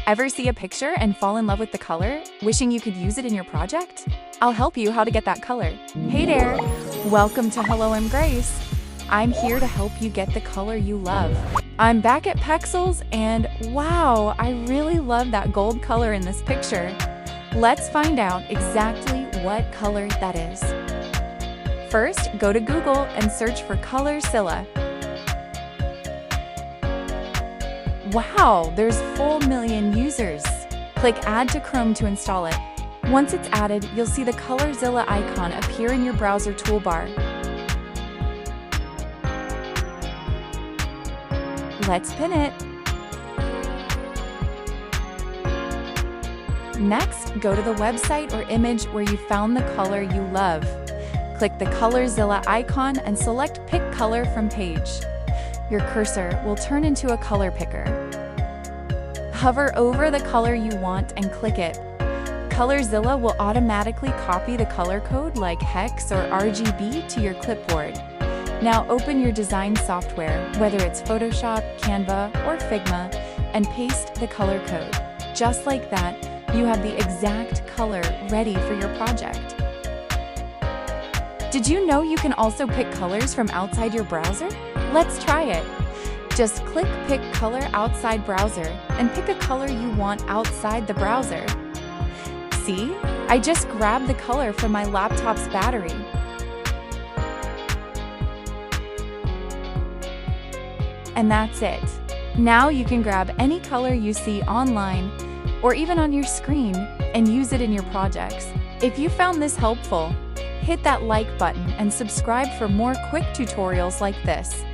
Ever see a picture and fall in love with the color, wishing you could use it in your project? I'll help you how to get that color. Hey there! Welcome to Hello, I'm Grace. I'm here to help you get the color you love. I'm back at Pexels and wow, I really love that gold color in this picture. Let's find out exactly what color that is. First, go to Google and search for ColorZilla. Wow, there's 4 million users. Click Add to Chrome to install it. Once it's added, you'll see the ColorZilla icon appear in your browser toolbar. Let's pin it. Next, go to the website or image where you found the color you love. Click the ColorZilla icon and select Pick Color from page. Your cursor will turn into a color picker. Hover over the color you want and click it. ColorZilla will automatically copy the color code like hex or RGB to your clipboard. Now open your design software, whether it's Photoshop, Canva, or Figma, and paste the color code. Just like that, you have the exact color ready for your project. Did you know you can also pick colors from outside your browser? Let's try it. Just click Pick Color Outside Browser and pick a color you want outside the browser. See? I just grabbed the color from my laptop's battery. And that's it. Now you can grab any color you see online or even on your screen and use it in your projects. If you found this helpful, hit that like button and subscribe for more quick tutorials like this.